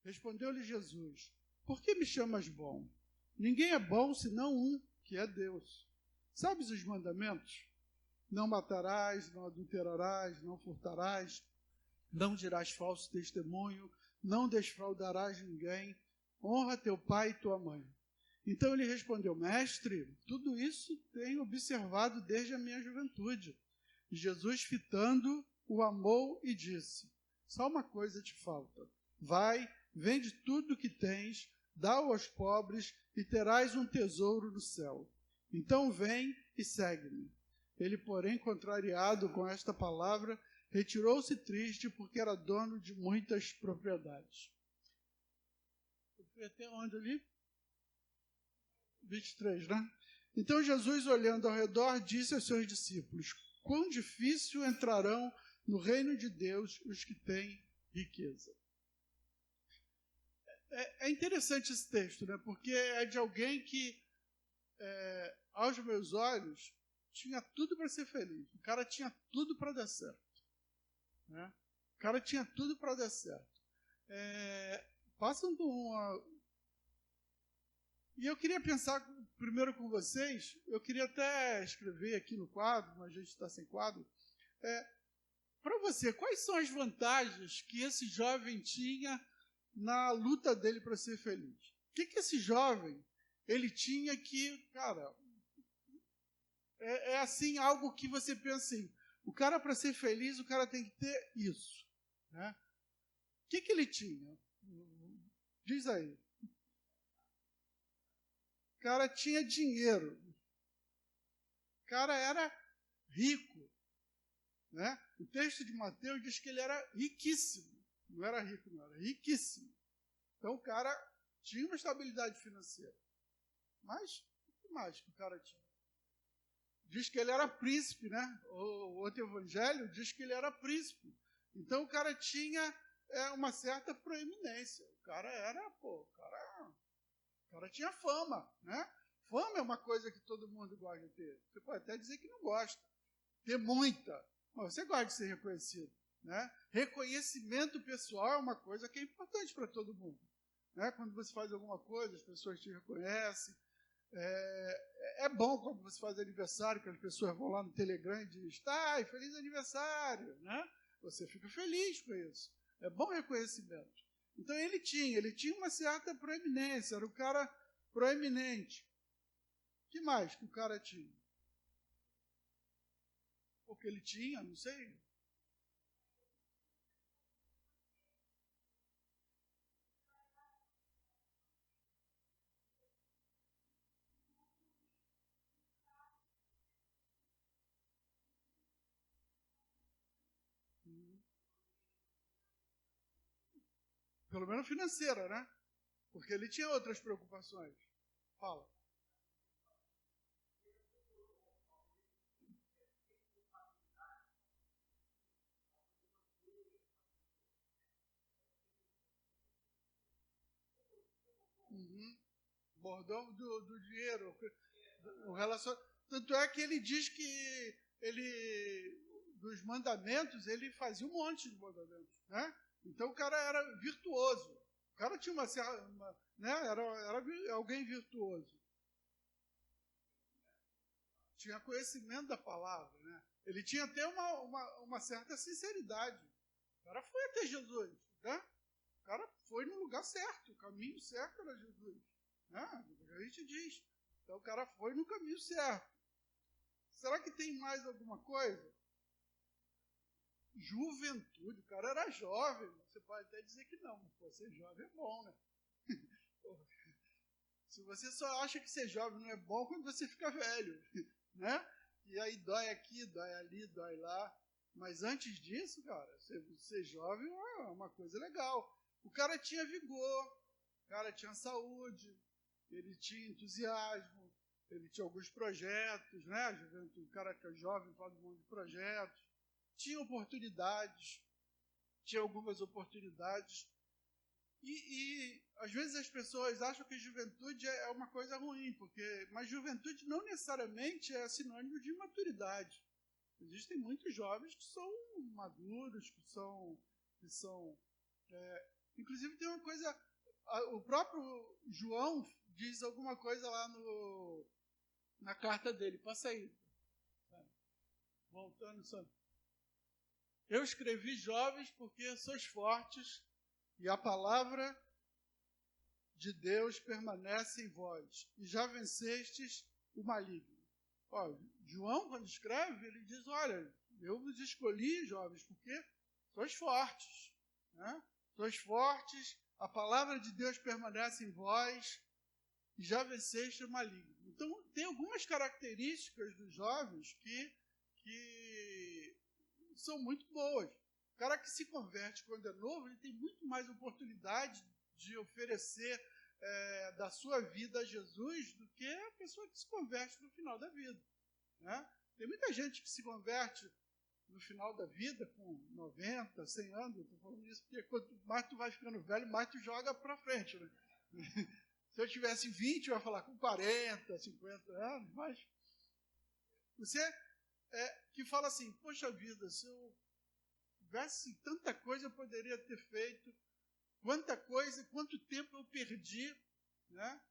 Respondeu-lhe Jesus: por que me chamas bom? Ninguém é bom senão um, que é Deus. Sabes os mandamentos? Não matarás, não adulterarás, não furtarás, não dirás falso testemunho, não desfraudarás ninguém, honra teu pai e tua mãe. Então ele respondeu: mestre, tudo isso tenho observado desde a minha juventude. E Jesus, fitando, o amou e disse: só uma coisa te falta. Vai, vende tudo o que tens, dá-o aos pobres e terás um tesouro no céu. Então vem e segue-me. Ele, porém, contrariado com esta palavra, retirou-se triste porque era dono de muitas propriedades. Eu fui até onde ali? 23, né? Então Jesus, olhando ao redor, disse aos seus discípulos: quão difícil entrarão no reino de Deus os que têm riqueza. É interessante esse texto, né? Porque é de alguém que, aos meus olhos, tinha tudo para ser feliz. O cara tinha tudo para dar certo. Né? O cara tinha tudo para dar certo. Passando uma... E eu queria pensar primeiro com vocês, eu queria até escrever aqui no quadro, mas a gente está sem quadro. Para você, quais são as vantagens que esse jovem tinha na luta dele para ser feliz? O que esse jovem ele tinha que, cara, assim, algo que você pensa assim, o cara para ser feliz, o cara tem que ter isso. Né? O que ele tinha? Diz aí. O cara tinha dinheiro. O cara era rico. Né? O texto de Mateus diz que ele era riquíssimo. Não era rico, não, era riquíssimo. Então o cara tinha uma estabilidade financeira. Mas, o que mais que o cara tinha? Diz que ele era príncipe, né? O outro evangelho diz que ele era príncipe. Então o cara tinha uma certa proeminência. O cara era, o cara tinha fama, né? Fama é uma coisa que todo mundo gosta de ter. Você pode até dizer que não gosta. Ter muita. Mas você gosta de ser reconhecido. Né? Reconhecimento pessoal é uma coisa que é importante para todo mundo. Né? Quando você faz alguma coisa, as pessoas te reconhecem. É bom quando você faz aniversário, que as pessoas vão lá no Telegram e dizem: feliz aniversário. Né? Você fica feliz com isso. É bom reconhecimento. Então ele tinha uma certa proeminência, era o cara proeminente. O que mais que o cara tinha? O que ele tinha, não sei. Pelo menos financeira, né? Porque ele tinha outras preocupações. Fala. Bordão do dinheiro. Tanto é que ele diz que dos mandamentos, ele fazia um monte de mandamentos. Né? Então o cara era virtuoso. O cara tinha né? Era alguém virtuoso. Tinha conhecimento da palavra. Né? Ele tinha até uma certa sinceridade. O cara foi até Jesus. Né? O cara foi no lugar certo. O caminho certo era Jesus. Né? A gente diz. Então o cara foi no caminho certo. Será que tem mais alguma coisa? Juventude, o cara era jovem. Você pode até dizer que não, mas ser jovem é bom, né? Se você só acha que ser jovem não é bom quando você fica velho, né? E aí dói aqui, dói ali, dói lá. Mas antes disso, cara, ser jovem é uma coisa legal. O cara tinha vigor, o cara tinha saúde, ele tinha entusiasmo, ele tinha alguns projetos, né? O cara que é jovem faz um monte de projetos. Tinha oportunidades, tinha algumas oportunidades. E às vezes as pessoas acham que juventude é uma coisa ruim, mas juventude não necessariamente é sinônimo de maturidade. Existem muitos jovens que são maduros, que são Inclusive tem uma coisa, o próprio João diz alguma coisa lá na carta dele. Passa aí. Voltando só. Eu escrevi jovens porque sois fortes e a palavra de Deus permanece em vós e já vencestes o maligno. Ó, João, quando escreve, ele diz, olha, eu vos escolhi, jovens, porque sois fortes, né? Sois fortes, a palavra de Deus permanece em vós e já venceste o maligno. Então, tem algumas características dos jovens que são muito boas. O cara que se converte quando é novo, ele tem muito mais oportunidade de oferecer da sua vida a Jesus do que a pessoa que se converte no final da vida, né? Tem muita gente que se converte no final da vida, com 90, 100 anos, eu estou falando isso porque quanto mais tu vai ficando velho, mais tu joga para frente, né? Se eu tivesse 20, eu ia falar com 40, 50 anos, mas você que fala assim, poxa vida, se eu tivesse tanta coisa eu poderia ter feito, quanta coisa, quanto tempo eu perdi, né,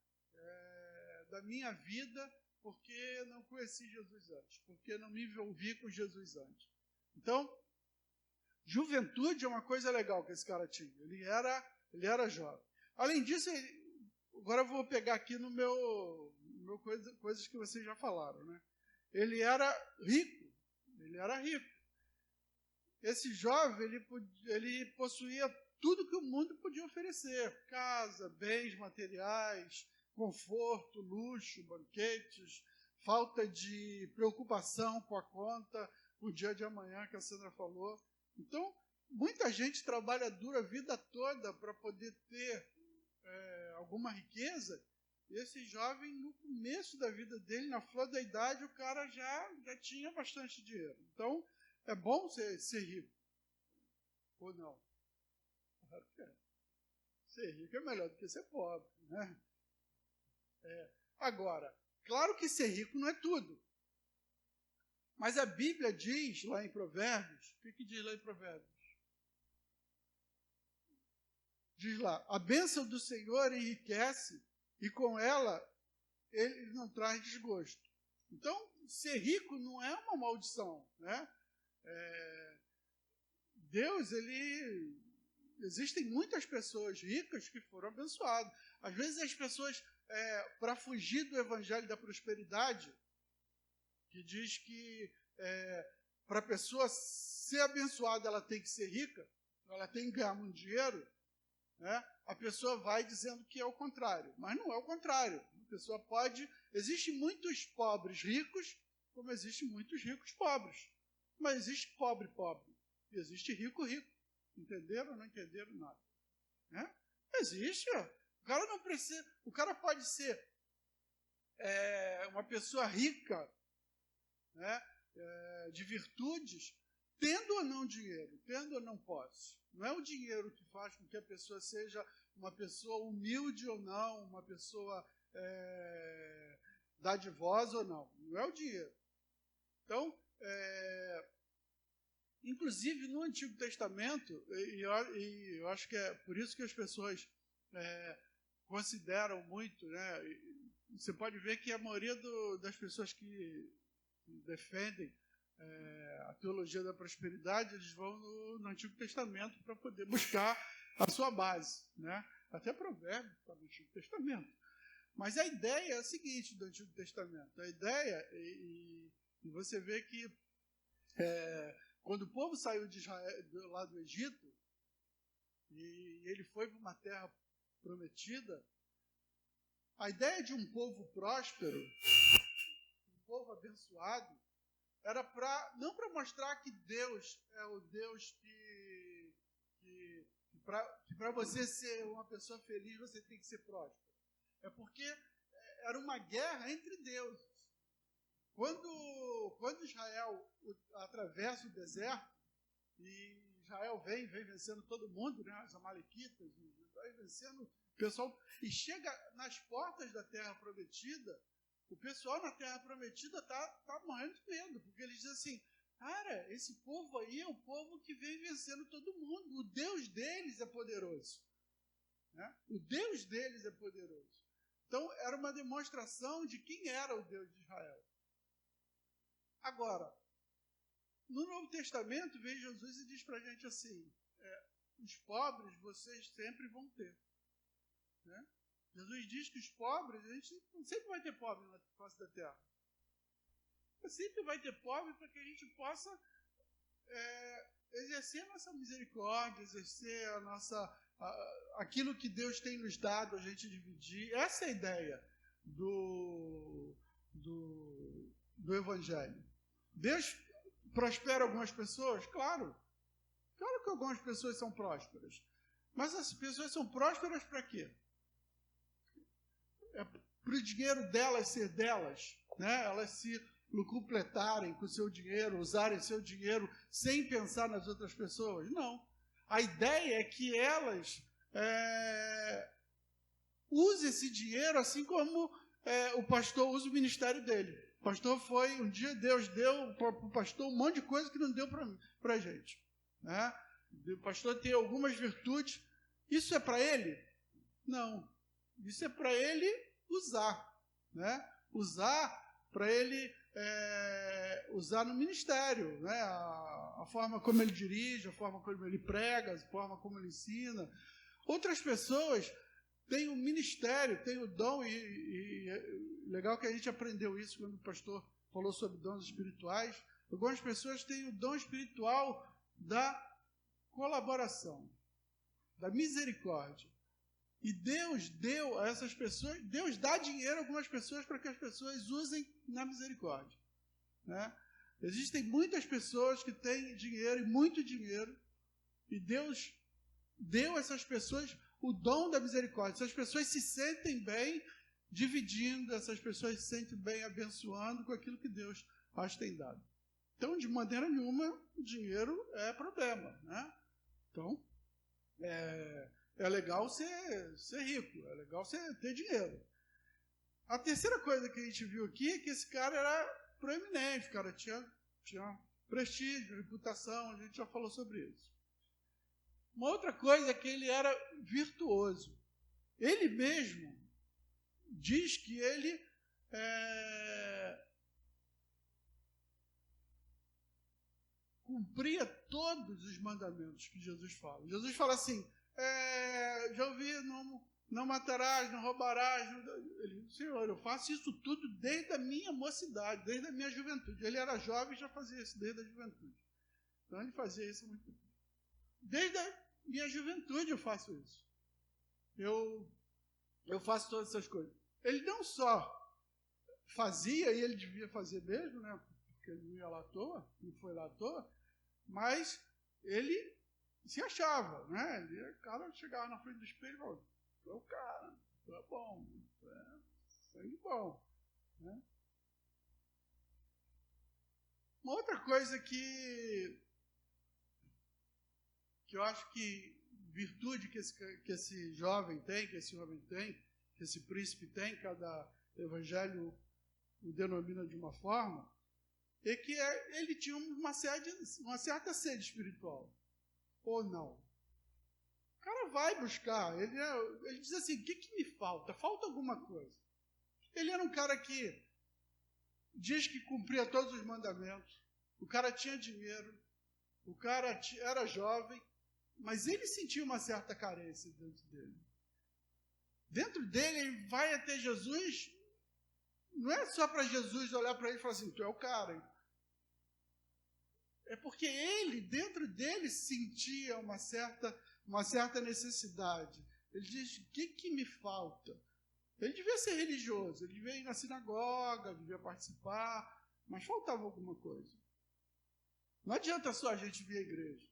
da minha vida porque não conheci Jesus antes, porque não me envolvi com Jesus antes. Então, juventude é uma coisa legal que esse cara tinha. Ele era jovem. Além disso, agora eu vou pegar aqui no meu coisas que vocês já falaram, né? Ele era rico. Esse jovem, ele possuía tudo que o mundo podia oferecer. Casa, bens materiais, conforto, luxo, banquetes, falta de preocupação com a conta, o dia de amanhã que a Sandra falou. Então, muita gente trabalha dura a vida toda para poder ter alguma riqueza. E esse jovem, no começo da vida dele, na flor da idade, o cara já tinha bastante dinheiro. Então, é bom ser rico. Ou não? Claro que é. Ser rico é melhor do que ser pobre, né? Agora, claro que ser rico não é tudo. Mas a Bíblia diz lá em Provérbios, o que diz lá em Provérbios? Diz lá, a bênção do Senhor enriquece e com ela ele não traz desgosto. Então, ser rico não é uma maldição, né? Deus, existem muitas pessoas ricas que foram abençoadas. Às vezes as pessoas, para fugir do evangelho da prosperidade, que diz que para a pessoa ser abençoada ela tem que ser rica, ela tem que ganhar muito dinheiro, né? A pessoa vai dizendo que é o contrário, mas não é o contrário. A pessoa pode... Existem muitos pobres ricos, como existem muitos ricos pobres. Mas existe pobre e existe rico. Entenderam ou não entenderam nada? Né? Existe. O cara não precisa... O cara pode ser uma pessoa rica, né, de virtudes, tendo ou não dinheiro, tendo ou não posse. Não é o dinheiro que faz com que a pessoa seja uma pessoa humilde ou não, uma pessoa dadivosa ou não. Não é o dinheiro. Então, inclusive no Antigo Testamento, e eu acho que é por isso que as pessoas consideram muito, né? Você pode ver que a maioria das pessoas que defendem a teologia da prosperidade, eles vão no Antigo Testamento para poder buscar a sua base, né? Até Provérbios está no Antigo Testamento. Mas a ideia é a seguinte do Antigo Testamento. A ideia, e você vê que quando o povo saiu de Israel, lá do Egito, e ele foi para uma terra prometida, a ideia de um povo próspero, um povo abençoado, era não para mostrar que Deus é o Deus que para você ser uma pessoa feliz você tem que ser próspero. É porque era uma guerra entre deuses. Quando Israel atravessa o deserto, e Israel vem vencendo todo mundo, né, os amalequitas, vai vencendo o pessoal, e chega nas portas da Terra Prometida, o pessoal na Terra Prometida tá morrendo de medo, porque eles dizem assim, cara, esse povo aí é o povo que vem vencendo todo mundo, o Deus deles é poderoso. né? O Deus deles é poderoso. Então, era uma demonstração de quem era o Deus de Israel. Agora, no Novo Testamento, vem Jesus e diz para a gente assim, os pobres vocês sempre vão ter. Né? Jesus diz que os pobres, a gente sempre vai ter pobre na face da terra. Sempre vai ter pobre para que a gente possa exercer a nossa misericórdia, exercer aquilo que Deus tem nos dado, a gente dividir. Essa é a ideia do Evangelho. Deus prospera algumas pessoas? Claro. Claro que algumas pessoas são prósperas. Mas as pessoas são prósperas para quê? Para o dinheiro delas ser delas, né? Elas se completarem com o seu dinheiro, usarem seu dinheiro sem pensar nas outras pessoas? Não. A ideia é que elas usem esse dinheiro assim como o pastor usa o ministério dele. O pastor um dia Deus deu para o pastor um monte de coisa que não deu para a gente. Né? O pastor tem algumas virtudes. Isso é para ele? Não. Isso é para ele usar. Né? Usar para ele usar no ministério. Né? A forma como ele dirige, a forma como ele prega, a forma como ele ensina. Outras pessoas têm o ministério, têm o dom, e legal que a gente aprendeu isso quando o pastor falou sobre dons espirituais. Algumas pessoas têm o dom espiritual da colaboração, da misericórdia. E Deus deu a essas pessoas, Deus dá dinheiro a algumas pessoas para que as pessoas usem na misericórdia. Né? Existem muitas pessoas que têm dinheiro, e muito dinheiro, e Deus deu a essas pessoas o dom da misericórdia. Essas pessoas se sentem bem dividindo, essas pessoas se sentem bem abençoando com aquilo que Deus as tem dado. Então, de maneira nenhuma, o dinheiro é problema. Né? Então, é legal ser rico, é legal ter dinheiro. A terceira coisa que a gente viu aqui é que esse cara era proeminente, o cara tinha prestígio, reputação, a gente já falou sobre isso. Uma outra coisa é que ele era virtuoso. Ele mesmo diz que ele cumpria todos os mandamentos que Jesus fala. Jesus fala assim, já ouvi, não matarás, não roubarás. Ele disse, Senhor, eu faço isso tudo desde a minha mocidade, desde a minha juventude. Ele era jovem e já fazia isso desde a juventude. Então ele fazia isso muito tempo. Desde a minha juventude eu faço isso. Eu faço todas essas coisas. Ele não só fazia, e ele devia fazer mesmo, né? Porque ele não ia lá à toa, não foi lá à toa, mas ele se achava, né? O cara chegava na frente do espelho e falava, tu é o cara, tu é bom, tu é sangue bom. Né? Uma outra coisa que eu acho que virtude que esse jovem tem, que esse homem tem, que esse príncipe tem, cada evangelho o denomina de uma forma, é que ele tinha uma certa sede espiritual. Ou não? O cara vai buscar, ele diz assim, o que me falta? Falta alguma coisa. Ele era um cara que diz que cumpria todos os mandamentos, o cara tinha dinheiro, o cara era jovem, mas ele sentia uma certa carência dentro dele. Dentro dele, ele vai até Jesus, não é só para Jesus olhar para ele e falar assim, tu é o cara. É porque ele, dentro dele, sentia uma certa necessidade. Ele diz, o que me falta? Ele devia ser religioso, ele devia ir na sinagoga, devia participar, mas faltava alguma coisa. Não adianta só a gente vir à igreja.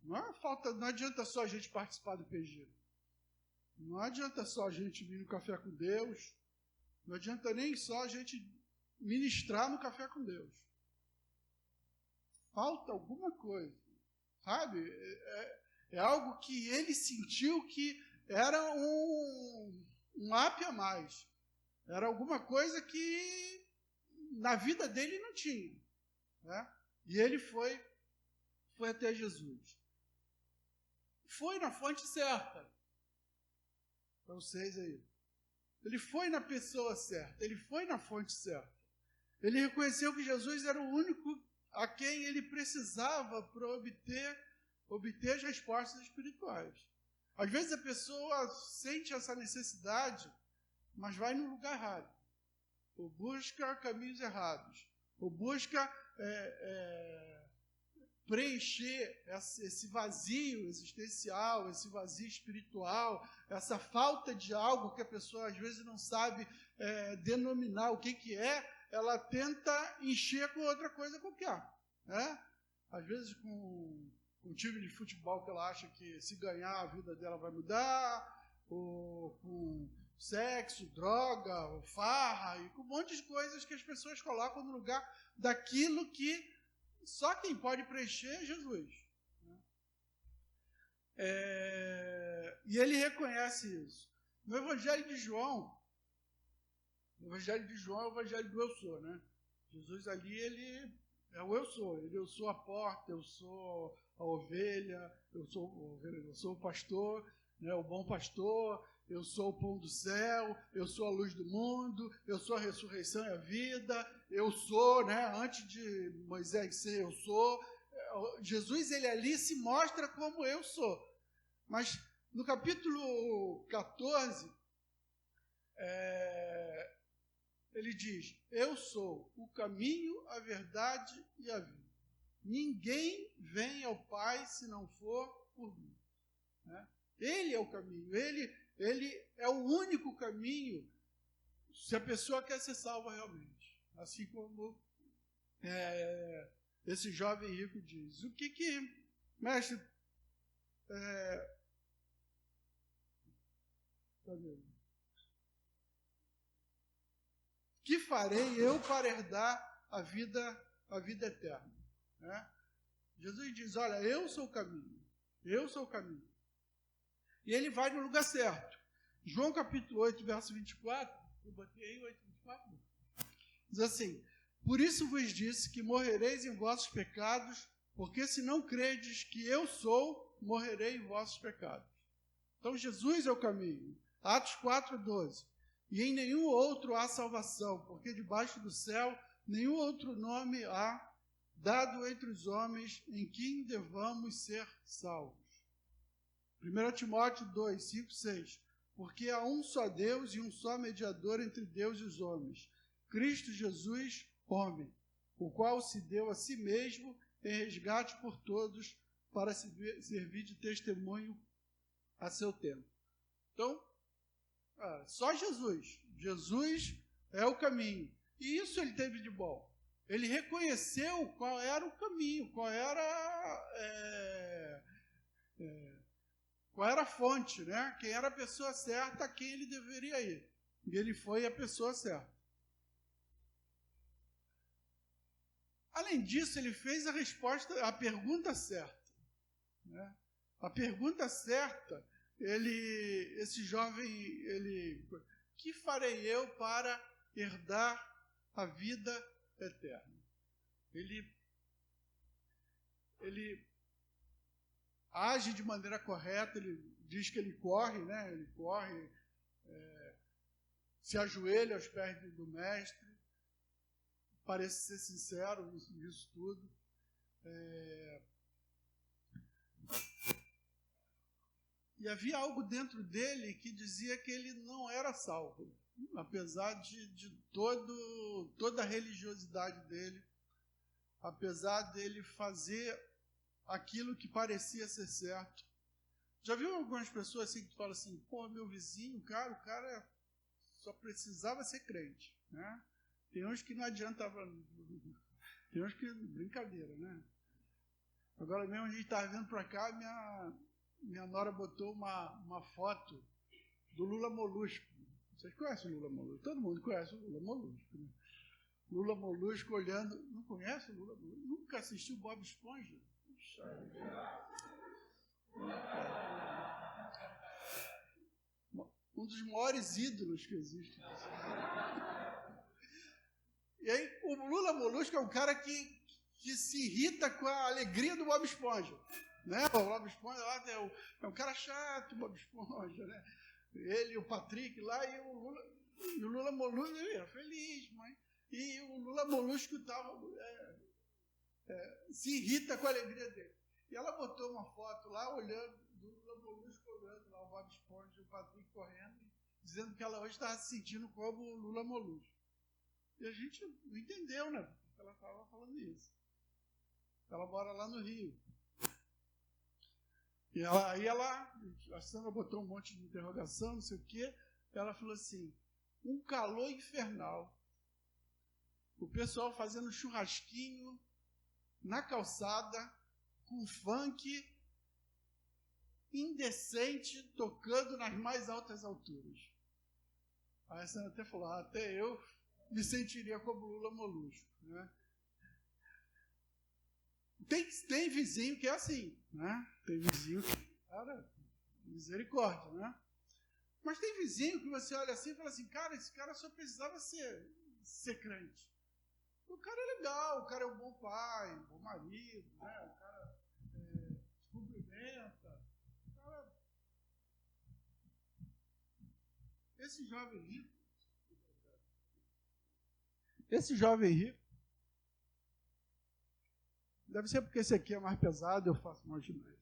Não adianta só a gente participar do PG. Não adianta só a gente vir no Café com Deus. Não adianta nem só a gente ministrar no Café com Deus. Falta alguma coisa. Sabe? É algo que ele sentiu que era um up a mais. Era alguma coisa que na vida dele não tinha. Né? E ele foi até Jesus. Foi na fonte certa. É o 6 aí. Ele foi na pessoa certa, ele foi na fonte certa. Ele reconheceu que Jesus era o único a quem ele precisava para obter as respostas espirituais. Às vezes a pessoa sente essa necessidade, mas vai no lugar errado. Ou busca caminhos errados. Ou busca preencher esse vazio existencial, esse vazio espiritual, essa falta de algo que a pessoa às vezes não sabe denominar o que é, ela tenta encher com outra coisa qualquer. Né? Às vezes com um time de futebol que ela acha que se ganhar a vida dela vai mudar, ou com sexo, droga, farra, e com um monte de coisas que as pessoas colocam no lugar daquilo que só quem pode preencher é Jesus. E ele reconhece isso. No Evangelho de João, é o Evangelho do eu sou, né? Jesus ali, ele é o eu sou. Eu sou a porta, eu sou a ovelha, eu sou o pastor, né, o bom pastor, eu sou o pão do céu, eu sou a luz do mundo, eu sou a ressurreição e a vida, eu sou, né, antes de Moisés ser, eu sou. Jesus, ele ali se mostra como eu sou. Mas no capítulo 14, ele diz, eu sou o caminho, a verdade e a vida. Ninguém vem ao Pai se não for por mim. Né? Ele é o caminho, ele é o único caminho se a pessoa quer ser salva realmente. Assim como esse jovem rico diz. O que mestre, que farei eu para herdar a vida eterna? Né? Jesus diz, olha, eu sou o caminho, eu sou o caminho. E ele vai no lugar certo. João capítulo 8, verso 24, eu botei aí 8, 24, diz assim, por isso vos disse que morrereis em vossos pecados, porque se não credes que eu sou, morrerei em vossos pecados. Então Jesus é o caminho. Atos 4, 12. E em nenhum outro há salvação, porque debaixo do céu nenhum outro nome há dado entre os homens em quem devamos ser salvos. 1 Timóteo 2, 5, 6. Porque há um só Deus e um só mediador entre Deus e os homens, Cristo Jesus, homem, o qual se deu a si mesmo em resgate por todos para servir de testemunho a seu tempo. Então, só Jesus. Jesus é o caminho. E isso ele teve de bom. Ele reconheceu qual era o caminho, qual era a fonte, né? Quem era a pessoa certa, a quem ele deveria ir. E ele foi a pessoa certa. Além disso, ele fez a pergunta certa. Né? A pergunta certa, esse jovem, que farei eu para herdar a vida eterna? Ele age de maneira correta, ele diz que ele corre, né? Ele corre, se ajoelha aos pés do mestre, parece ser sincero nisso tudo. E havia algo dentro dele que dizia que ele não era salvo, apesar de toda a religiosidade dele, apesar dele fazer aquilo que parecia ser certo. Já viu algumas pessoas assim que falam assim, pô, meu vizinho, o cara só precisava ser crente, né? Tem uns que não adiantava, tem uns que, brincadeira, né? Agora mesmo a gente estava vindo para cá, minha nora botou uma foto do Lula Molusco. Vocês conhecem o Lula Molusco? Todo mundo conhece o Lula Molusco, né? Lula Molusco olhando, não conhece o Lula Molusco? Nunca assistiu Bob Esponja? Um dos maiores ídolos que existe. E aí, o Lula Molusco é um cara que se irrita com a alegria do Bob Esponja. Né? O Bob Esponja lá é um cara chato, o Bob Esponja, né? Ele e o Patrick lá, e o Lula Molusco, ele era feliz, mãe. E o Lula Molusco se irrita com a alegria dele. E ela botou uma foto lá, olhando, do Lula Molusco olhando lá, o Bob Esponja e o Patrick correndo, dizendo que ela hoje estava se sentindo como o Lula Molusco. E a gente não entendeu, né? Porque ela estava falando isso. Ela mora lá no Rio. E aí a Sandra botou um monte de interrogação, não sei o quê. Ela falou assim, um calor infernal. O pessoal fazendo churrasquinho na calçada, com funk indecente, tocando nas mais altas alturas. Aí a Sandra até falou, até eu me sentiria como Lula Molusco, né? Tem vizinho que é assim, né? Tem vizinho que, cara, misericórdia, né? Mas tem vizinho que você olha assim e fala assim, cara, esse cara só precisava ser crente. O cara é legal, o cara é um bom pai, um bom marido, né? O cara se cumprimenta. Esse jovem rico, deve ser porque esse aqui é mais pesado, eu faço mais demais.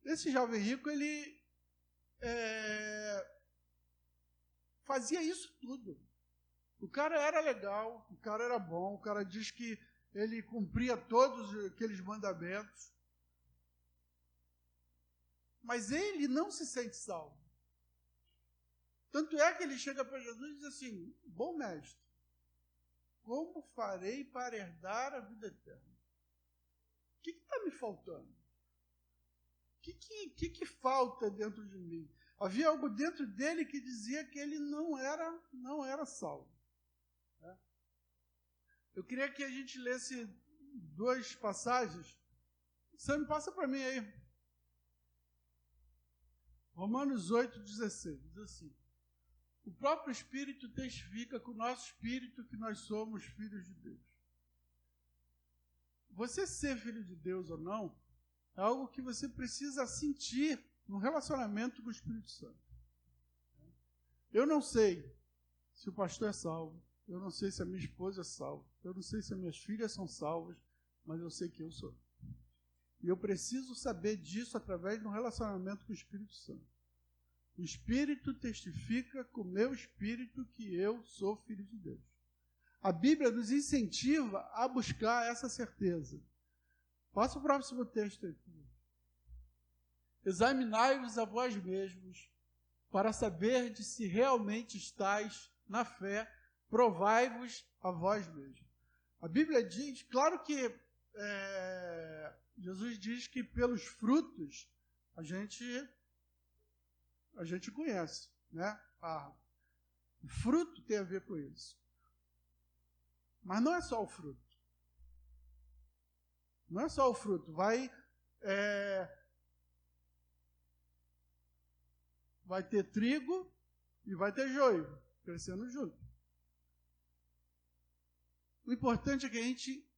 Esse jovem rico, ele fazia isso tudo. O cara era legal, o cara era bom, o cara diz que ele cumpria todos aqueles mandamentos, mas ele não se sente salvo. Tanto é que ele chega para Jesus e diz assim, bom mestre, como farei para herdar a vida eterna? O que está me faltando? O que falta dentro de mim? Havia algo dentro dele que dizia que ele não era salvo. Eu queria que a gente lesse 2 passagens. Sam, passa para mim aí. Romanos 8,16. Diz assim, o próprio Espírito testifica com o nosso Espírito que nós somos filhos de Deus. Você ser filho de Deus ou não, é algo que você precisa sentir no relacionamento com o Espírito Santo. Eu não sei se o pastor é salvo, eu não sei se a minha esposa é salva, eu não sei se as minhas filhas são salvas, mas eu sei que eu sou. E eu preciso saber disso através de um relacionamento com o Espírito Santo. O Espírito testifica com o meu espírito que eu sou filho de Deus. A Bíblia nos incentiva a buscar essa certeza. Passa o próximo texto aí. Examinai-vos a vós mesmos, para saber de se realmente estáis na fé, provai-vos a vós mesmos. A Bíblia diz, claro que Jesus diz que pelos frutos a gente conhece, né? O fruto tem a ver com isso. Mas não é só o fruto. Não é só o fruto. Vai ter trigo e vai ter joio crescendo junto. O importante é que a gente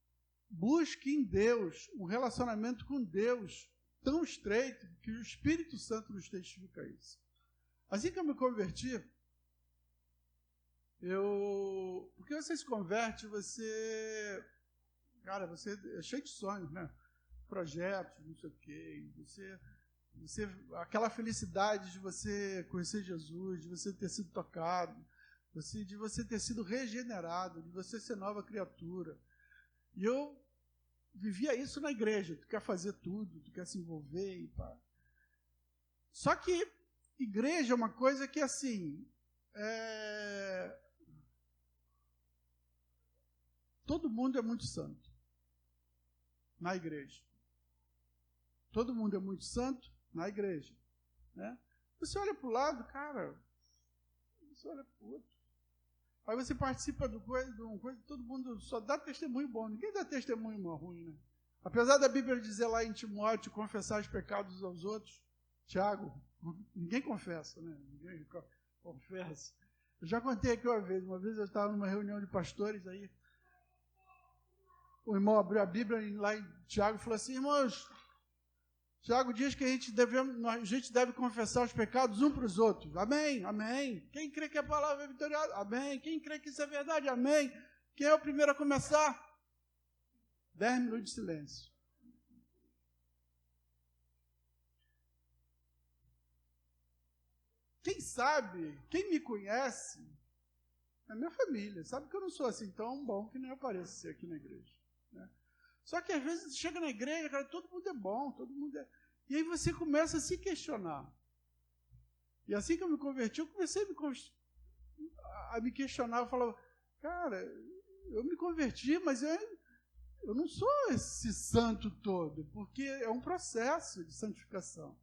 busque em Deus um relacionamento com Deus tão estreito que o Espírito Santo nos testifica isso. Assim que eu me converti, porque você se converte, você é cheio de sonhos, né? Projetos, não sei o quê, aquela felicidade de você conhecer Jesus, de você ter sido tocado, de você ter sido regenerado, de você ser nova criatura. E eu vivia isso na igreja. Tu quer fazer tudo, tu quer se envolver e pá. Só que igreja é uma coisa que, assim, todo mundo é muito santo na igreja. Todo mundo é muito santo na igreja, né? Você olha para o lado, cara, você olha para o outro. Aí você participa de uma coisa, todo mundo só dá testemunho bom, ninguém dá testemunho ruim, né? Apesar da Bíblia dizer lá em Timóteo, confessar os pecados aos outros, Tiago, ninguém confessa, né? Ninguém confessa. Eu já contei aqui uma vez eu estava numa reunião de pastores, aí o irmão abriu a Bíblia lá em Tiago e falou assim, irmãos, Tiago diz que a gente deve confessar os pecados um para os outros. Amém, amém. Quem crê que a palavra é vitoriosa? Amém. Quem crê que isso é verdade? Amém. Quem é o primeiro a começar? 10 minutos de silêncio. Quem sabe, quem me conhece, é minha família. Sabe que eu não sou assim tão bom que nem eu pareço ser aqui na igreja. Né? Só que às vezes você chega na igreja, cara, todo mundo é bom, todo mundo é... E aí você começa a se questionar. E assim que eu me converti, eu comecei a me questionar. Eu falava, cara, eu me converti, mas eu não sou esse santo todo, porque é um processo de santificação.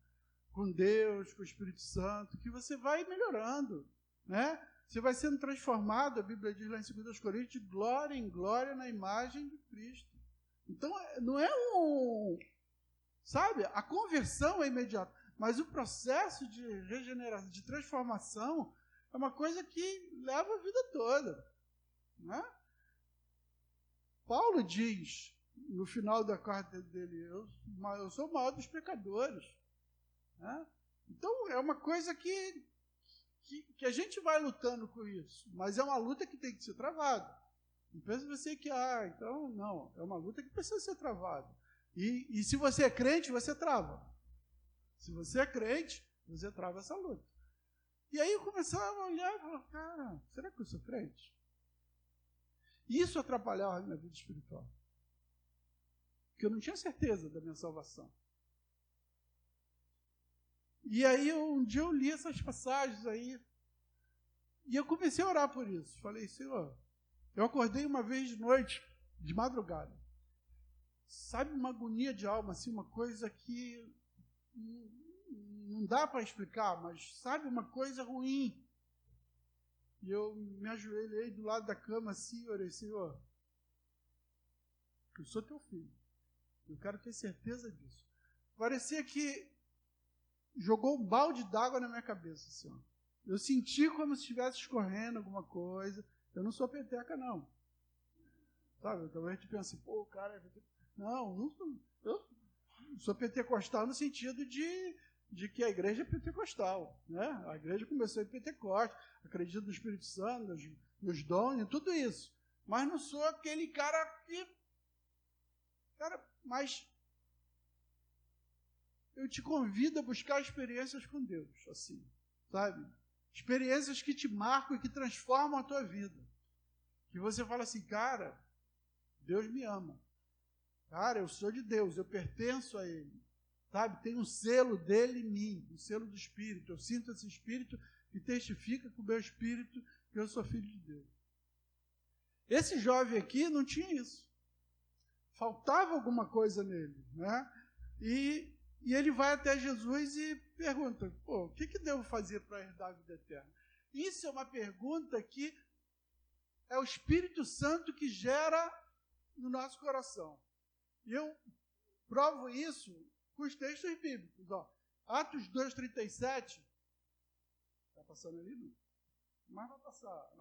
Com Deus, com o Espírito Santo, que você vai melhorando, né? Você vai sendo transformado, a Bíblia diz lá em 2 Coríntios, de glória em glória na imagem de Cristo. Então, não é sabe, a conversão é imediata, mas o processo de regeneração, de transformação, é uma coisa que leva a vida toda, né? Paulo diz, no final da carta dele, eu sou o maior dos pecadores. Né? Então, é uma coisa que a gente vai lutando com isso, mas é uma luta que tem que ser travada. Não pensa você que, então, não, é uma luta que precisa ser travada. E se você é crente, você trava. Se você é crente, você trava essa luta. E aí eu começava a olhar e falar, cara, será que eu sou crente? Isso atrapalhava a minha vida espiritual. Porque eu não tinha certeza da minha salvação. E aí um dia eu li essas passagens aí, e eu comecei a orar por isso. Falei, Senhor, eu acordei uma vez de noite, de madrugada. Sabe, uma agonia de alma, assim, uma coisa que não dá para explicar, mas sabe, uma coisa ruim. E eu me ajoelhei do lado da cama assim, e orei, Senhor, eu sou teu filho. Eu quero ter certeza disso. Parecia que jogou um balde d'água na minha cabeça, Senhor. Eu senti como se estivesse escorrendo alguma coisa. Eu não sou peteca, não. Sabe, talvez a gente pense, pô, o cara é peteca. Não, eu sou pentecostal no sentido de que a igreja é pentecostal. Né? A igreja começou em Pentecoste, acredito no Espírito Santo, nos dons, tudo isso. Mas não sou aquele cara que... mas eu te convido a buscar experiências com Deus, assim, sabe? Experiências que te marcam e que transformam a tua vida. Que você fala assim, cara, Deus me ama. Cara, eu sou de Deus, eu pertenço a Ele. Sabe, tem um selo dele em mim, um selo do Espírito. Eu sinto esse Espírito que testifica com o meu Espírito que eu sou filho de Deus. Esse jovem aqui não tinha isso. Faltava alguma coisa nele, né? E ele vai até Jesus e pergunta, pô, o que devo fazer para herdar a vida eterna? Isso é uma pergunta que é o Espírito Santo que gera no nosso coração. E eu provo isso com os textos bíblicos. Ó. Atos 2,37. Está passando ali? Não? Mas vai passar.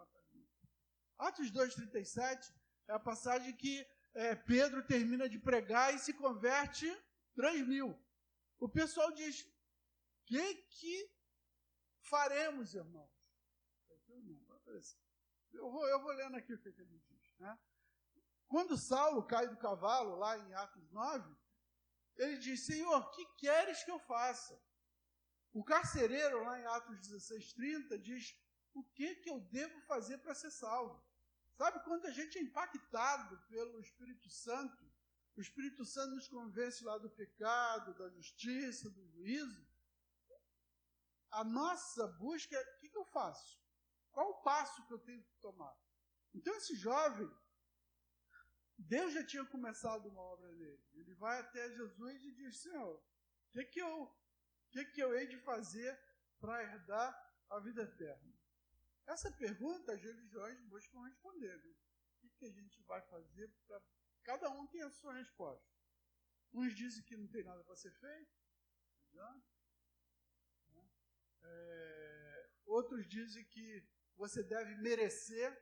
Atos 2,37 é a passagem que Pedro termina de pregar e se converte 3.000. O pessoal diz, que faremos, irmãos? Eu vou lendo aqui o que ele diz. Né? Quando Saulo cai do cavalo, lá em Atos 9, ele diz, Senhor, que queres que eu faça? O carcereiro, lá em Atos 16:30, diz, o que eu devo fazer para ser salvo? Sabe, quando a gente é impactado pelo Espírito Santo, o Espírito Santo nos convence lá do pecado, da justiça, do juízo, a nossa busca é, o que eu faço? Qual o passo que eu tenho que tomar? Então, esse jovem, Deus já tinha começado uma obra nele. Ele vai até Jesus e diz, Senhor, o que eu hei de fazer para herdar a vida eterna? Essa pergunta as religiões buscam responder. Né? O que a gente vai fazer para... Cada um tem a sua resposta. Uns dizem que não tem nada para ser feito. Outros dizem que você deve merecer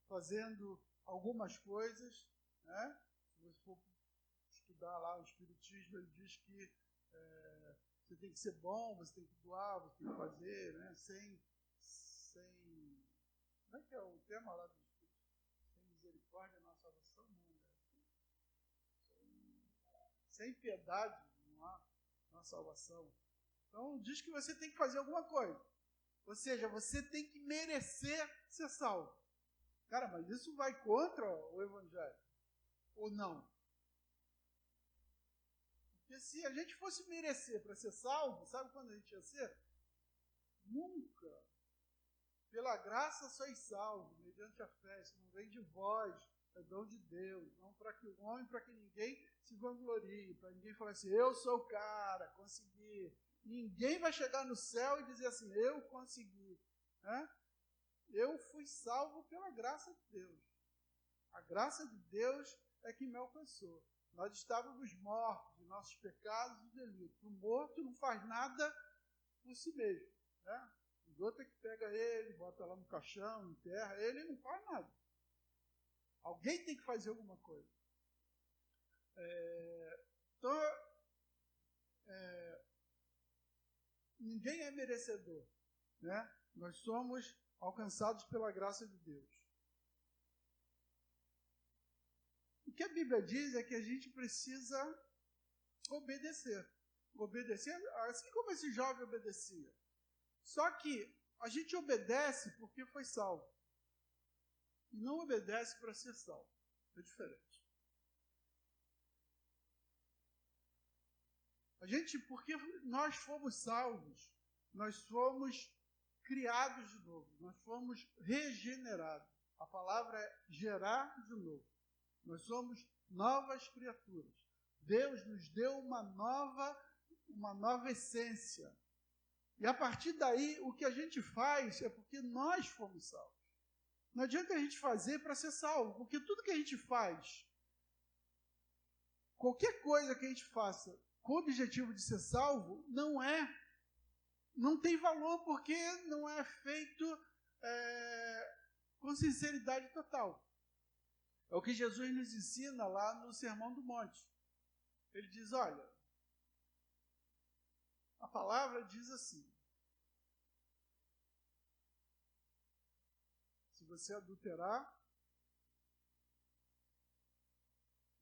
fazendo algumas coisas. Né? Se você for estudar lá o Espiritismo, ele diz que você tem que ser bom, você tem que doar, você tem que fazer, né? Sem como é que é o tema lá do sem misericórdia na salvação? Não, né? Sem piedade não há na salvação. Então diz que você tem que fazer alguma coisa. Ou seja, você tem que merecer ser salvo. Cara, mas isso vai contra o Evangelho? Ou não? Porque se a gente fosse merecer para ser salvo, sabe quando a gente ia ser? Nunca. Pela graça sois salvos, mediante a fé. Isso não vem de vós, é dom de Deus. Não para que o homem, para que ninguém se vanglorie, para ninguém falar assim, eu sou o cara, consegui. Ninguém vai chegar no céu e dizer assim, eu consegui. Né? Eu fui salvo pela graça de Deus. A graça de Deus é que me alcançou. Nós estávamos mortos de nossos pecados e delitos. O morto não faz nada por si mesmo. Né? Os outros é que pega ele, bota lá no caixão, enterra. Ele não faz nada. Alguém tem que fazer alguma coisa. Então, ninguém é merecedor. Né? Nós somos alcançados pela graça de Deus. O que a Bíblia diz é que a gente precisa obedecer. Obedecer assim como esse jovem obedecia. Só que a gente obedece porque foi salvo. E não obedece para ser salvo. É diferente. A gente, porque nós fomos salvos, nós fomos criados de novo, nós fomos regenerados. A palavra é gerar de novo. Nós somos novas criaturas. Deus nos deu uma nova essência. E a partir daí, o que a gente faz é porque nós fomos salvos. Não adianta a gente fazer para ser salvo, porque tudo que a gente faz, qualquer coisa que a gente faça com o objetivo de ser salvo, não tem valor, porque não é feito com sinceridade total. É o que Jesus nos ensina lá no Sermão do Monte. Ele diz, olha, a palavra diz assim, se você adulterar,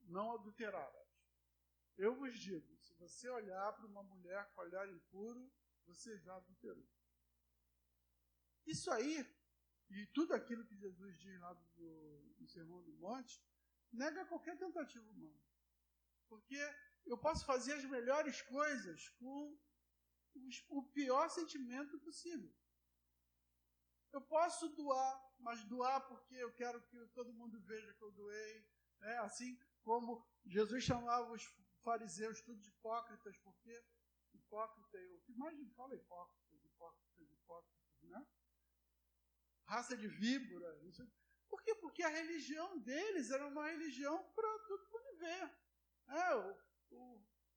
não adulterarás. Eu vos digo, se você olhar para uma mulher com olhar impuro, você já adulterou. Isso aí, e tudo aquilo que Jesus diz lá no Sermão do Monte, nega qualquer tentativa humana. Porque eu posso fazer as melhores coisas com o pior sentimento possível. Eu posso doar, mas doar porque eu quero que todo mundo veja que eu doei. Né? Assim como Jesus chamava os fariseus tudo de hipócritas, porque hipócrita, o que mais me fala hipócritas, né? Raça de víbora. Por quê? Porque a religião deles era uma religião para todo mundo ver.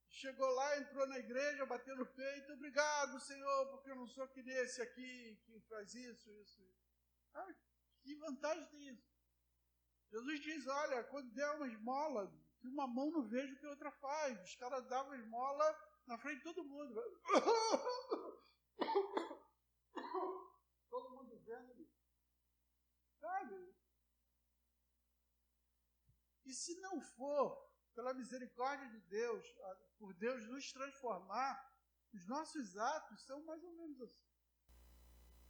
Chegou lá, entrou na igreja, bateu no peito, obrigado, Senhor, porque eu não sou que nesse aqui que faz isso. Que vantagem tem isso? Jesus diz, olha, quando der uma esmola, que uma mão não veja o que a outra faz. Os caras davam esmola na frente de todo mundo. Todo mundo vendo. Sabe? E se não for pela misericórdia de Deus, por Deus nos transformar, os nossos atos são mais ou menos assim.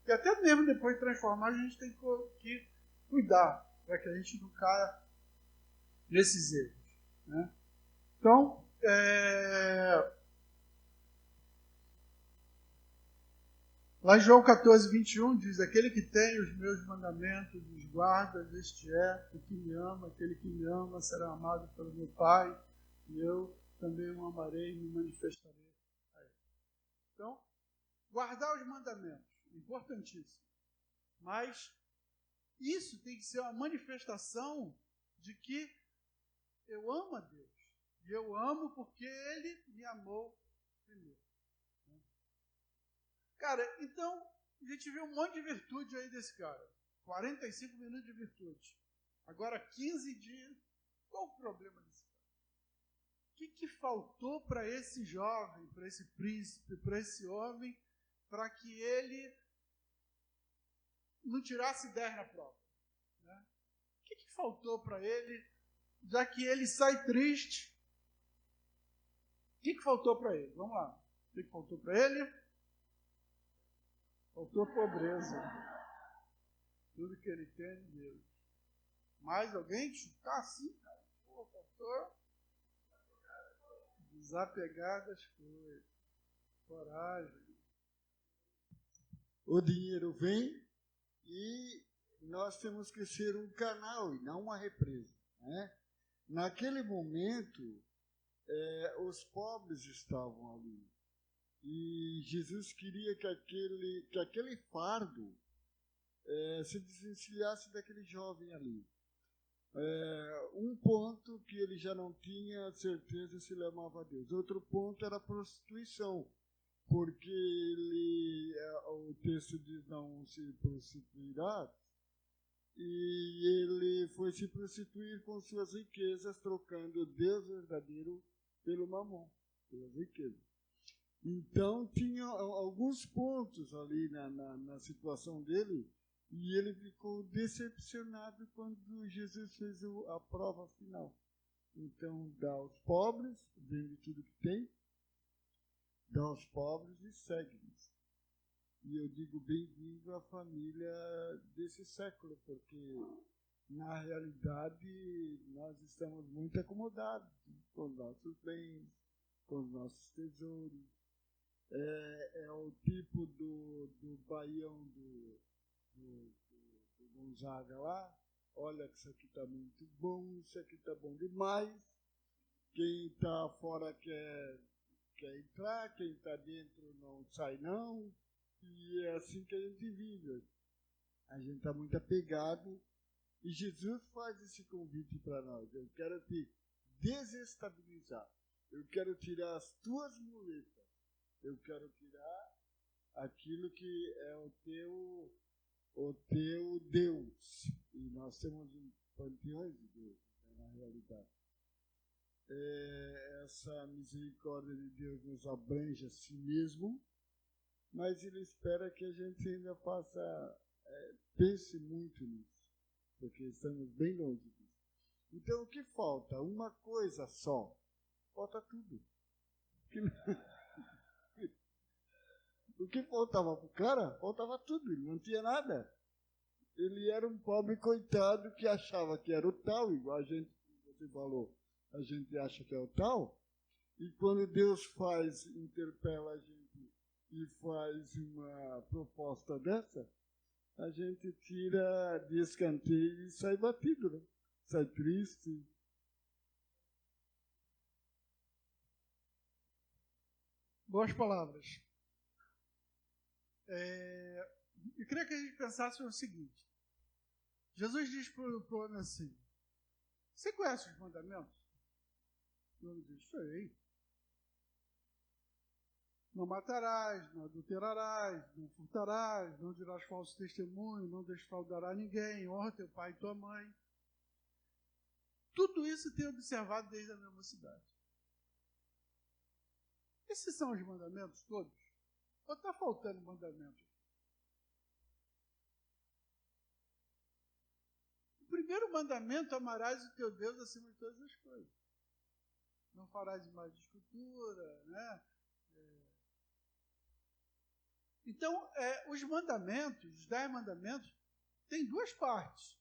E até mesmo depois de transformar, a gente tem que cuidar para que a gente não caia nesses erros. Né? Então, lá em João 14, 21, diz, aquele que tem os meus mandamentos, os guarda, este é o que me ama, aquele que me ama será amado pelo meu Pai, e eu também o amarei e me manifestarei a ele. Então, guardar os mandamentos, importantíssimo. Mas isso tem que ser uma manifestação de que eu amo a Deus. E eu amo porque Ele me amou primeiro. Cara, então, a gente viu um monte de virtude aí desse cara. 45 minutos de virtude. Agora 15 de... Qual o problema desse cara? que faltou para esse jovem, para esse príncipe, para esse homem, para que ele não tirasse 10 na prova? Né? O que faltou para ele, já que ele sai triste? O que faltou para ele? Vamos lá. O que faltou para ele? Faltou pobreza. Tudo que ele tem é de Deus. Mais alguém chutar assim, cara? Pô, faltou desapegar das coisas. Coragem. O dinheiro vem e nós temos que ser um canal e não uma represa. Né? Naquele momento, os pobres estavam ali. E Jesus queria que aquele fardo se desvencilhasse daquele jovem ali. Um ponto que ele já não tinha certeza se ele amava a Deus. Outro ponto era a prostituição, porque o texto diz não se prostituirá, e ele foi se prostituir com suas riquezas, trocando o Deus verdadeiro pelo mamon, pelas riquezas. Então, tinha alguns pontos ali na situação dele, e ele ficou decepcionado quando Jesus fez a prova final. Então, dá aos pobres, vende tudo que tem, dá aos pobres e segue-nos. E eu digo bem-vindo à família desse século, porque, na realidade, nós estamos muito acomodados com nossos bens, com os nossos tesouros. É o tipo do baião do Gonzaga lá. Olha que isso aqui está muito bom, isso aqui está bom demais. Quem está fora quer entrar, quem está dentro não sai não. E é assim que a gente vive. A gente está muito apegado. E Jesus faz esse convite para nós. Eu quero te desestabilizar. Eu quero tirar as tuas muletas. Eu quero tirar aquilo que é o teu Deus. E nós temos panteões de Deus, na realidade. Essa misericórdia de Deus nos abrange a si mesmo, mas Ele espera que a gente ainda pense muito nisso, porque estamos bem longe disso. Então, o que falta? Uma coisa só. Falta tudo. O que faltava para o cara? Faltava tudo, ele não tinha nada. Ele era um pobre coitado que achava que era o tal, igual a gente, você falou, a gente acha que é o tal, e quando Deus interpela a gente e faz uma proposta dessa, a gente tira de escanteio e sai batido, né? Sai triste. Boas palavras. Eu queria que a gente pensasse o seguinte. Jesus diz para o homem assim: você conhece os mandamentos? O homem diz: sei. Não matarás, não adulterarás, não furtarás, não dirás falso testemunho, não defraudarás ninguém, honra teu pai e tua mãe. Tudo isso tenho observado desde a minha mocidade. Esses são os mandamentos todos? Ou está faltando mandamento? O primeiro mandamento: amarás o teu Deus acima de todas as coisas. Não farás imagem de escultura, né? Então, os mandamentos, os 10 mandamentos, tem duas partes.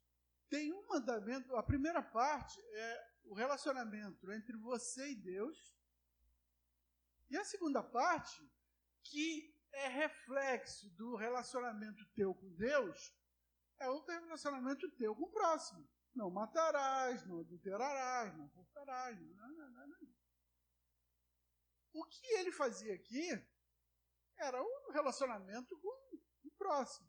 Tem um mandamento, a primeira parte é o relacionamento entre você e Deus. E a segunda parte, que é reflexo do relacionamento teu com Deus, é o relacionamento teu com o próximo. Não matarás, não adulterarás, não furtarás. Não. O que ele fazia aqui era um relacionamento com o próximo.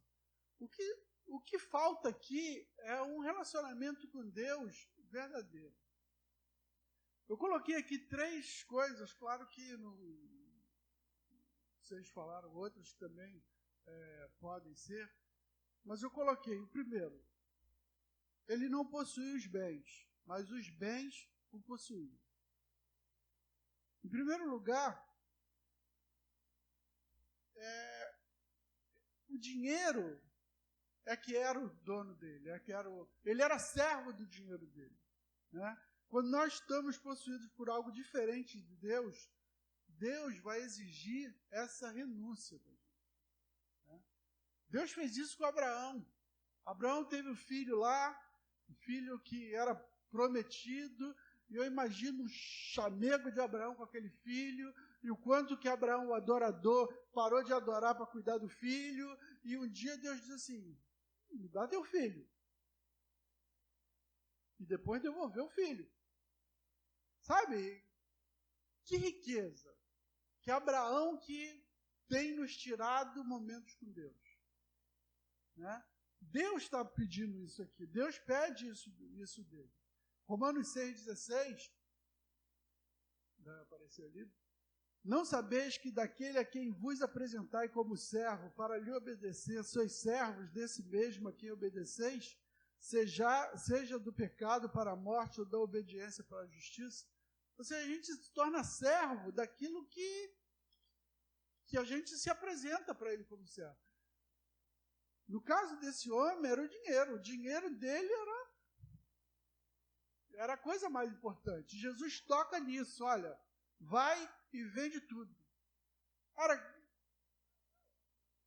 O que falta aqui é um relacionamento com Deus verdadeiro. Eu coloquei aqui 3 coisas, claro que vocês falaram outras que também podem ser, mas eu coloquei o primeiro: ele não possui os bens, mas os bens o possuíam. Em primeiro lugar, o dinheiro é que era o dono dele, ele era servo do dinheiro dele. Né? Quando nós estamos possuídos por algo diferente de Deus, Deus vai exigir essa renúncia da gente. Né? Deus fez isso com Abraão. Abraão teve um filho lá, um filho que era prometido, e eu imagino o chamego de Abraão com aquele filho, e o quanto que Abraão, o adorador, parou de adorar para cuidar do filho, e um dia Deus diz assim, me dá teu filho. E depois devolveu o filho. Sabe? Que riqueza. Que Abraão que tem nos tirado momentos com Deus. Né? Deus está pedindo isso aqui. Deus pede isso dele. Romanos 6,16. Vai aparecer ali. Não sabeis que daquele a quem vos apresentai como servo para lhe obedecer, sois servos desse mesmo a quem obedeceis, seja do pecado para a morte ou da obediência para a justiça. Ou seja, a gente se torna servo daquilo que a gente se apresenta para ele como servo. No caso desse homem, era o dinheiro. O dinheiro dele era a coisa mais importante. Jesus toca nisso, olha, vai e vende tudo. Ora,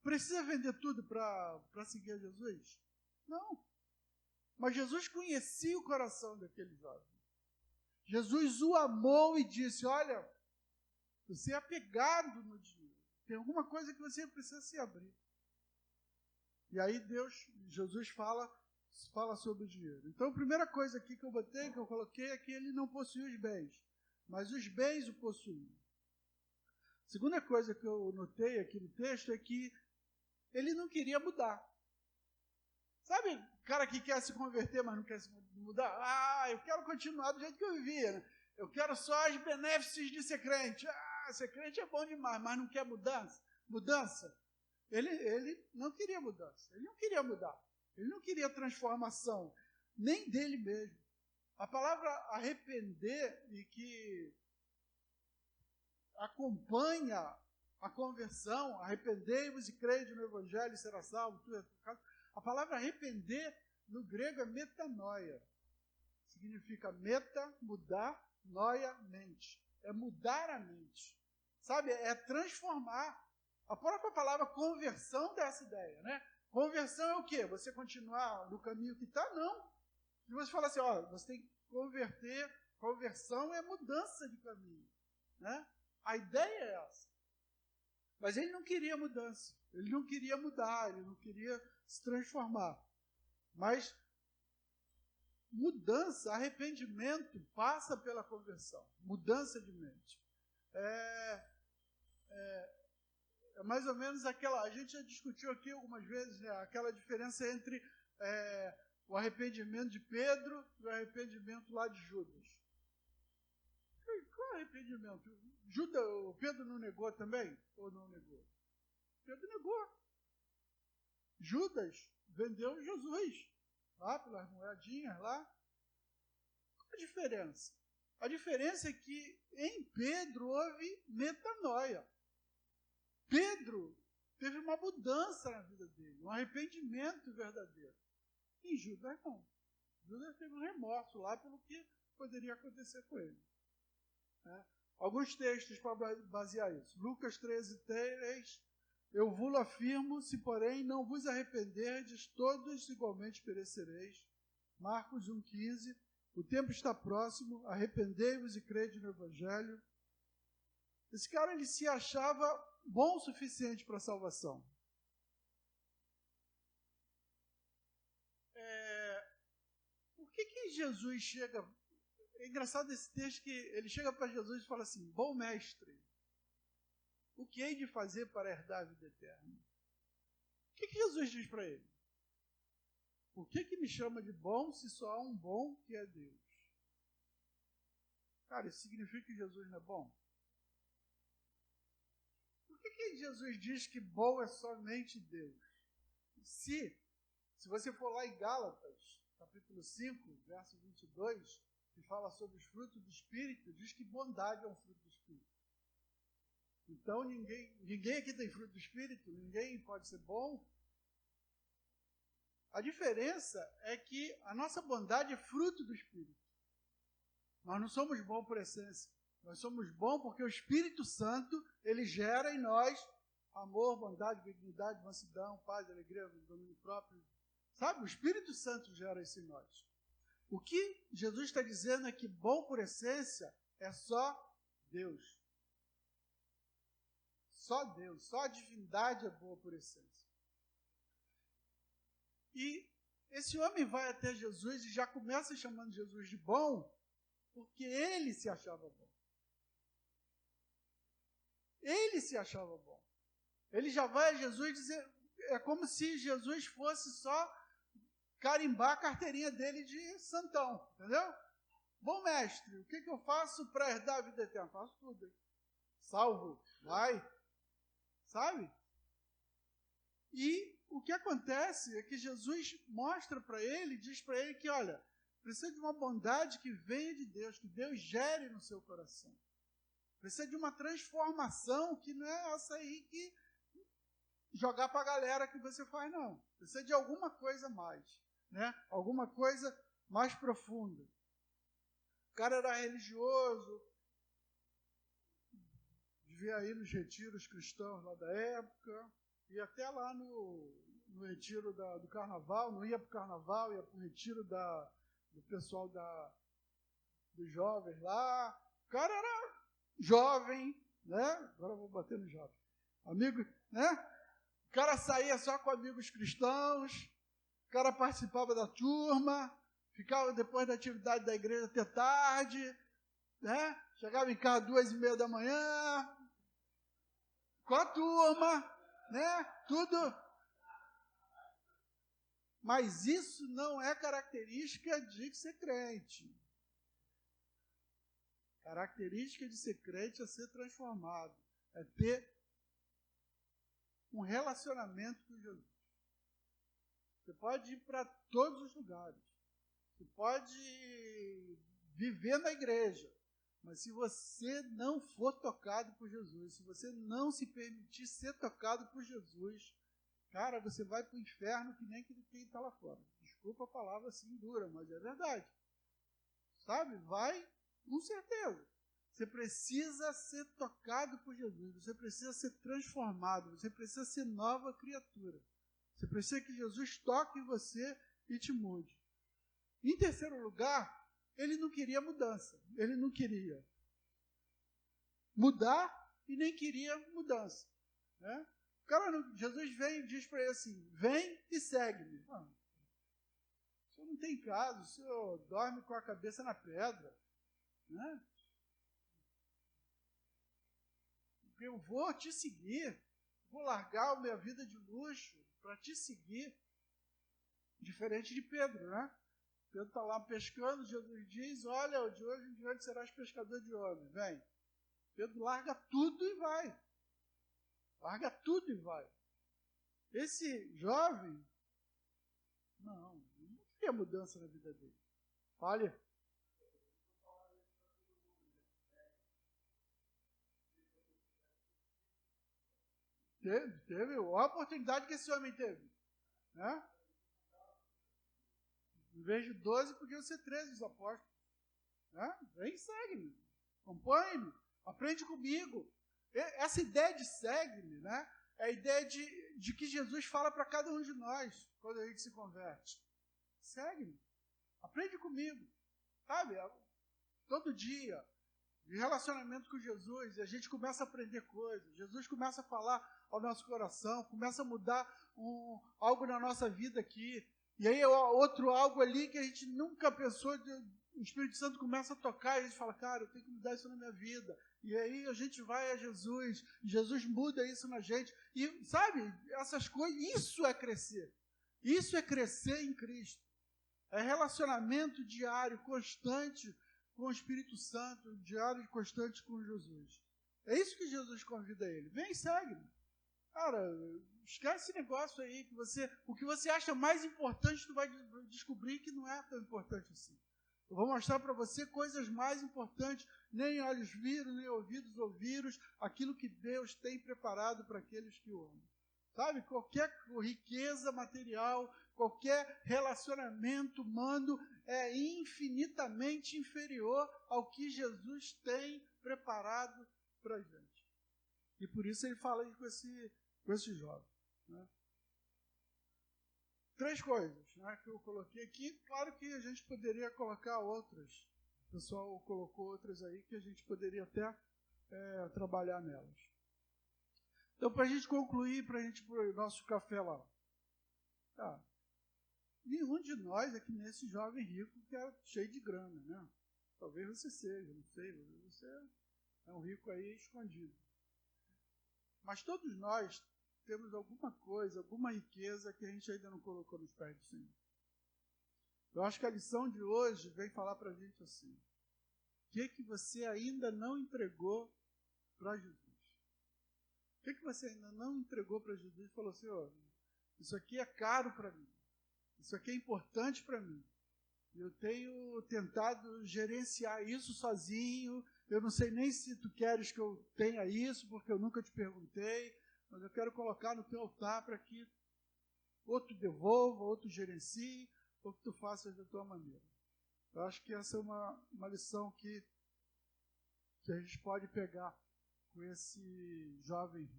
precisa vender tudo para seguir a Jesus? Não. Mas Jesus conhecia o coração daquele jovem. Jesus o amou e disse, olha, você é apegado no dinheiro. Tem alguma coisa que você precisa se abrir. E aí Jesus fala sobre o dinheiro. Então, a primeira coisa aqui que eu coloquei é que ele não possuía os bens, mas os bens o possuíam. A segunda coisa que eu notei aqui no texto é que ele não queria mudar. Sabe o cara que quer se converter, mas não quer se mudar? Ah, eu quero continuar do jeito que eu vivia. Né? Eu quero só os benefícios de ser crente. Ah, ser crente é bom demais, mas não quer mudança. Ele não queria mudança. Ele não queria mudar. Ele não queria transformação, nem dele mesmo. A palavra arrepender, e que acompanha a conversão, arrependei-vos e crede no Evangelho e será salvo. A palavra arrepender, no grego, é metanoia. Significa meta, mudar, noia, mente. É mudar a mente. Sabe? É transformar. A própria palavra conversão dá essa ideia, né? Conversão é o quê? Você continuar no caminho que está? Não. E você fala assim, ó, você tem que converter. Conversão é mudança de caminho. Né? A ideia é essa. Mas ele não queria mudança. Ele não queria mudar, ele não queria se transformar. Mas mudança, arrependimento, passa pela conversão. Mudança de mente. É mais ou menos aquela... A gente já discutiu aqui algumas vezes, né, aquela diferença entre o arrependimento de Pedro e o arrependimento lá de Judas. Qual é o arrependimento? O Pedro não negou também? Ou não negou? Pedro negou. Judas vendeu Jesus lá pelas moedinhas lá. Qual a diferença? A diferença é que em Pedro houve metanoia. Pedro teve uma mudança na vida dele, um arrependimento verdadeiro. Em Judas não. Judas teve um remorso lá pelo que poderia acontecer com ele. Alguns textos para basear isso. Lucas 13:3. Eu vos afirmo, se porém não vos arrependerdes, todos igualmente perecereis. Marcos 1:15. O tempo está próximo, arrependei-vos e crede no Evangelho. Esse cara, ele se achava bom o suficiente para a salvação. Por que Jesus chega... É engraçado esse texto que ele chega para Jesus e fala assim, bom mestre, o que hei de fazer para herdar a vida eterna? O que Jesus diz para ele? Por que me chama de bom se só há um bom que é Deus? Cara, isso significa que Jesus não é bom? Por que Jesus diz que bom é somente Deus? Se você for lá em Gálatas, capítulo 5, verso 22, que fala sobre os frutos do Espírito, diz que bondade é um fruto do Espírito. Então, ninguém aqui tem fruto do Espírito, ninguém pode ser bom. A diferença é que a nossa bondade é fruto do Espírito. Nós não somos bons por essência. Nós somos bons porque o Espírito Santo, ele gera em nós amor, bondade, benignidade, mansidão, paz, alegria, domínio próprio. Sabe? O Espírito Santo gera isso em nós. O que Jesus está dizendo é que bom por essência é só Deus. Só Deus, só a divindade é boa por essência. E esse homem vai até Jesus e já começa chamando Jesus de bom, porque ele se achava bom. Ele se achava bom. Ele já vai a Jesus dizer, é como se Jesus fosse só carimbar a carteirinha dele de santão, entendeu? Bom mestre, o que eu faço para herdar a vida eterna? Faço tudo. Salvo, vai. Sabe? E o que acontece é que Jesus mostra para ele, diz para ele que, olha, precisa de uma bondade que venha de Deus, que Deus gere no seu coração. Precisa de uma transformação que não é essa aí que jogar para a galera que você faz, não. Precisa de alguma coisa mais, né? Alguma coisa mais profunda. O cara era religioso, devia ir nos retiros cristãos lá da época, e até lá no retiro do carnaval, não ia para o carnaval, ia para o retiro do pessoal dos jovens lá. O cara era jovem, né? Agora eu vou bater no jovem. Amigo, né? O cara saía só com amigos cristãos, o cara participava da turma, ficava depois da atividade da igreja até tarde, né? Chegava em casa 2:30 da manhã, com a turma, né? Tudo. Mas isso não é característica de ser crente. Característica de ser crente é ser transformado, é ter um relacionamento com Jesus. Você pode ir para todos os lugares, você pode viver na igreja, mas se você não for tocado por Jesus, se você não se permitir ser tocado por Jesus, cara, você vai para o inferno que nem quem está lá fora. Desculpa a palavra assim dura, mas é verdade. Sabe? Vai com certeza. Você precisa ser tocado por Jesus, você precisa ser transformado, você precisa ser nova criatura. Você precisa que Jesus toque em você e te mude. Em terceiro lugar, ele não queria mudança. Ele não queria mudar e nem queria mudança. Né? O cara, Jesus vem e diz para ele assim, vem e segue-me. O senhor não tem casa, o senhor dorme com a cabeça na pedra. Né? Eu vou te seguir, vou largar a minha vida de luxo para te seguir. Diferente de Pedro, né? Pedro está lá pescando, Jesus diz, olha, de hoje em diante serás pescador de homens, vem. Pedro larga tudo e vai. Larga tudo e vai. Esse jovem, não queria mudança na vida dele. Fale. Teve, olha a oportunidade que esse homem teve. Né? Em vez de 12, podiam ser 13 os apóstolos. Né? Vem, segue-me. Acompanhe-me. Aprende comigo. Essa ideia de segue-me, né? É a ideia de que Jesus fala para cada um de nós quando a gente se converte. Segue-me. Aprende comigo. Sabe? Todo dia, de relacionamento com Jesus, e a gente começa a aprender coisas. Jesus começa a falar ao nosso coração, começa a mudar algo na nossa vida aqui. E aí outro algo ali que a gente nunca pensou, o Espírito Santo começa a tocar e a gente fala, cara, eu tenho que mudar isso na minha vida. E aí a gente vai a Jesus, Jesus muda isso na gente. E sabe, essas coisas, isso é crescer. Isso é crescer em Cristo. É relacionamento diário, constante com o Espírito Santo, diário e constante com Jesus. É isso que Jesus convida ele. Vem e segue-me. Cara, esquece esse negócio aí, o que você acha mais importante, tu vai descobrir que não é tão importante assim. Eu vou mostrar para você coisas mais importantes. Nem olhos viram, nem ouvidos ouviram aquilo que Deus tem preparado para aqueles que o amam. Sabe, qualquer riqueza material, qualquer relacionamento humano é infinitamente inferior ao que Jesus tem preparado para a gente. E por isso ele fala aí com esse jovem. Né? 3 coisas, né, que eu coloquei aqui. Claro que a gente poderia colocar outras. O pessoal colocou outras aí que a gente poderia até trabalhar nelas. Então, para a gente concluir, para a gente ir para o nosso café lá. Tá. Nenhum de nós é que nesse jovem rico que é cheio de grana, né? Talvez você seja, não sei, você é um rico aí escondido. Mas todos nós temos alguma coisa, alguma riqueza que a gente ainda não colocou nos pés do Senhor. Eu acho que a lição de hoje vem falar para a gente assim: o que você ainda não entregou para Jesus? O que você ainda não entregou para Jesus e falou: Senhor, isso aqui é caro para mim, isso aqui é importante para mim. Eu tenho tentado gerenciar isso sozinho, eu não sei nem se tu queres que eu tenha isso, porque eu nunca te perguntei, mas eu quero colocar no teu altar para que ou tu devolva, ou tu gerencie, ou que tu faças da tua maneira. Eu acho que essa é uma lição que a gente pode pegar com esse jovem.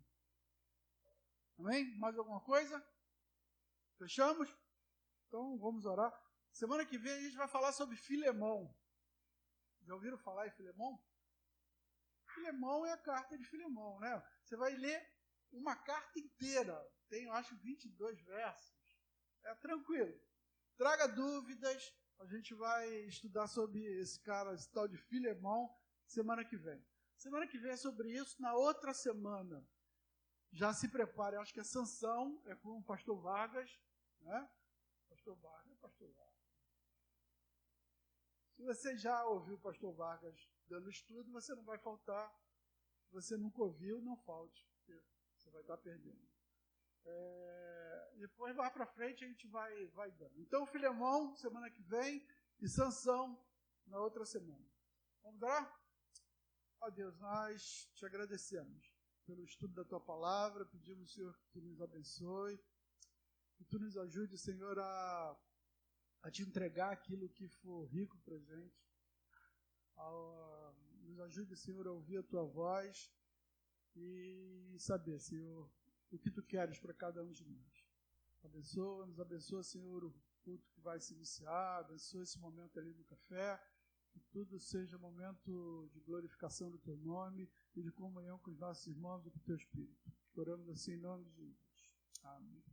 Amém? Mais alguma coisa? Fechamos? Então vamos orar. Semana que vem a gente vai falar sobre Filemão. Já ouviram falar em Filemão? Filemão é a carta de Filemão, né? Você vai ler uma carta inteira. Tem, eu acho, 22 versos. É tranquilo. Traga dúvidas. A gente vai estudar sobre esse cara, esse tal de Filemão, semana que vem. Semana que vem é sobre isso. Na outra semana, já se prepare. Acho que é Sansão, é com o pastor Vargas, né? Pastor Vargas. Se você já ouviu o pastor Vargas dando estudo, você não vai faltar. Se você nunca ouviu, não falte, porque você vai estar perdendo. Depois, lá para frente, a gente vai dando. Então, Filemão, semana que vem, e Sansão, na outra semana. Vamos orar? Ó Deus, nós te agradecemos pelo estudo da tua palavra, pedimos, Senhor, que tu nos abençoe, que tu nos ajude, Senhor, a te entregar aquilo que for rico para a gente. Nos ajude, Senhor, a ouvir a tua voz e saber, Senhor, o que tu queres para cada um de nós. Nos abençoa, Senhor, o culto que vai se iniciar, abençoa esse momento ali no café, que tudo seja momento de glorificação do teu nome e de comunhão com os nossos irmãos e com o teu Espírito. Oramos assim em nome de Jesus. Amém.